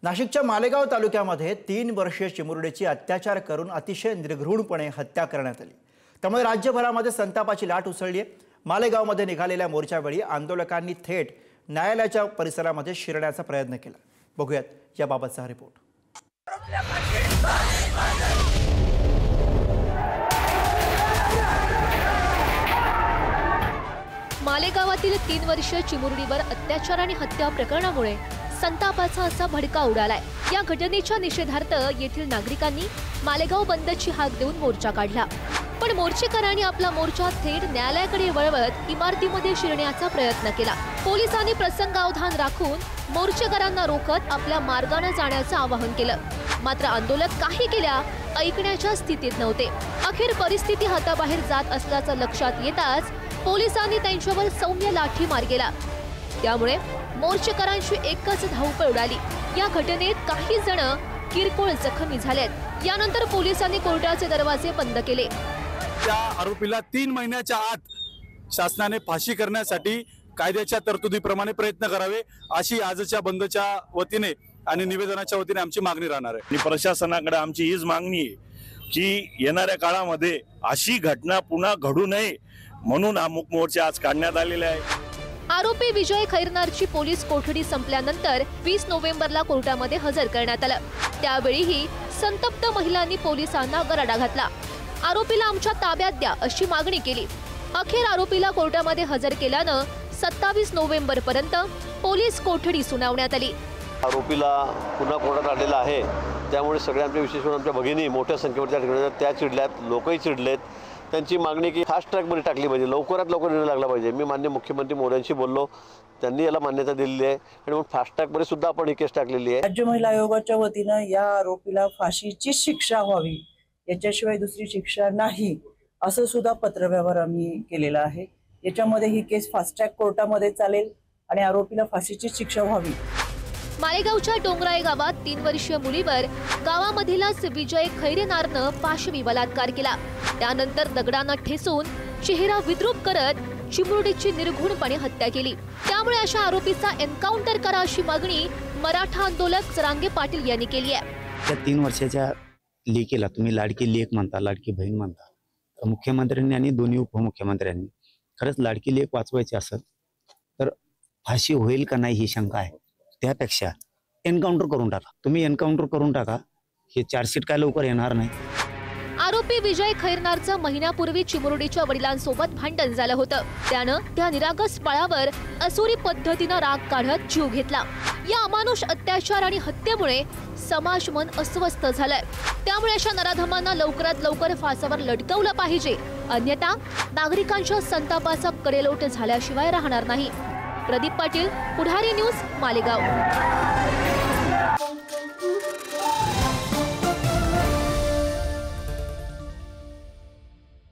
नाशिकच्या मालेगाव तालुक्यामध्ये 3 वर्षीय चिमुरडीची अत्याचार करून अतिशय निर्घृणपणे हत्या करण्यात आली। त्यामुळे राज्यभरामध्ये संतापाची लाट उसळली आहे। मालेगावमध्ये निघालेल्या मोर्चावेळी आंदोलकांनी थेट न्यायालयाच्या परिसरामध्ये शिरण्याचा प्रयत्न केला। बघूयात याबाबतचा रिपोर्ट। मालेगावातील 3 वर्षीय चिमुरडीवर अत्याचार आणि हत्या प्रकरणामुळे संतापाचा असा भडका उडालाय। या घटनेच्या निषेधार्थ येथील नागरिकांनी मालेगाव बंदची हाक देऊन मोर्चा काढला। पण मोर्चेकरांनी आपला मोर्चा थेट न्यायालयाकडे वळवत इमारतीमध्ये शिरण्याचा प्रयत्न केला। पोलिसांनी प्रसंगावधान राखून मोर्चेकरांना रोखत आपल्या मार्गाने जाण्याचं आवाहन केलं। मात्र आंदोलक काही केल्या ऐकण्याच्या स्थितीत नव्हते। अखेर परिस्थिती हाताबाहेर जात असल्याचं लक्षात येताच पोलिसांनी त्यांच्यावर सौम्य लाठीमार केला। त्यामुळे मोर्चेकरांची एकच धावपळ उडाली। या घटनेत काही जण किरकोळ जखमी झालेत। यानंतर पोलिसांनी कोर्टाचे दरवाजे बंद केले। त्या आरोपीला 3 महिन्याच्या आत शासनाने फाशी करण्यासाठी कायद्याच्या तरतुदीप्रमाणे प्रयत्न करावे अशी आजच्या बंदच्या वतीने आणि निवेदनाच्या वतीने आमची मागणी राहणार आहे। आणि प्रशासनाकडे आमची हीच मागणी आहे की येणाऱ्या काळामध्ये अशी घटना पुन्हा घडू नये म्हणून हा मूक मोर्चा आज काढण्यात आलेला आहे। आरोपी विजय खैरनारची पोलीस कोठडी संपल्यानंतर 20 नोव्हेंबरला कोर्टामध्ये हजर करण्यात आलं। त्यावेळीही संतप्त महिलांनी पोलिसांना गराडा घातला। आरोपीला आमच्या ताब्यात द्या अशी मागणी केली। अखेर आरोपीला कोर्टामध्ये हजर केल्यानं 27 नोव्हेंबर पर्यंत पोलीस कोठडी सुनावण्यात आली। आरोपीला पुन्हा कोर्टात आणलेला आहे। त्यामुळे सगळ्या आमच्या विशेष करून आमच्या भगिनी मोठ्या संख्येवर त्या ठिकाणी त्या चिडल्यात, लोकही चिडलेत। त्यांची मागणी की फास्ट ट्रॅकमध्ये टाकली पाहिजे, लवकरात लवकर निर्णय लागला पाहिजे। मी माननीय मुख्यमंत्री मोदींशी बोललो, त्यांनी याला मान्यता दिलेली आहे आणि मग फास्ट ट्रॅकमध्ये सुद्धा आपण ही केस टाकलेली आहे। राज्य महिला आयोगाच्या वतीनं या आरोपीला फाशीची शिक्षा व्हावी, याच्याशिवाय दुसरी शिक्षा नाही असं सुद्धा पत्रव्यवहार आम्ही केलेला आहे। याच्यामध्ये ही केस फास्ट ट्रॅक कोर्टामध्ये चालेल आणि आरोपीला फाशीची शिक्षा व्हावी। मालेगावच्या डोंगराळे गावात 3 वर्षीय मुलीवर गावामधीलच विजय खैरनारनं पाशवी बलात्कार केला। त्यानंतर दगडानं ठेचून चेहरा विद्रूप करत चिमुरडीची निर्घृणपणे हत्या केली। त्यामुळे अशा आरोपीचा एन्काउंटर करा अशी मागणी मराठा आंदोलक जरांगे पाटील यांनी केली आहे। त्या 3 वर्षाच्या लेकीला तुम्ही लाडकी लेक म्हणता, लाडकी बहीण म्हणता, तर मुख्यमंत्र्यांनी आणि दोन्ही उपमुख्यमंत्र्यांनी खरंच लाडकी लेक वाचवायची असेल तर फाशी होईल का नाही ही शंका आहे। त्यापेक्षा एन्काउंटर करून टाका, तुम्ही एन्काउंटर करून टाका, हे चार्जशीट काय लवकर येणार नाही। आरोपी विजय खैरनारचं महिन्यापूर्वी चिमुरडीच्या वडिलांसोबत भांडण झालं होतं। त्यानं त्या निरागस बाळावर असुरी पद्धतीनं राग काढत जीव घेतला। या अमानुष अत्याचार आणि हत्येमुळे समाज मन अस्वस्थ झालंय। त्यामुळे अशा नराधमांना लवकरात लवकर फासावर लटकवलं पाहिजे, अन्यथा नागरिकांच्या संतापाचा कडेलोट झाल्याशिवाय राहणार नाही। प्रदीप पाटील, पुढारी न्यूज, मालेगाव।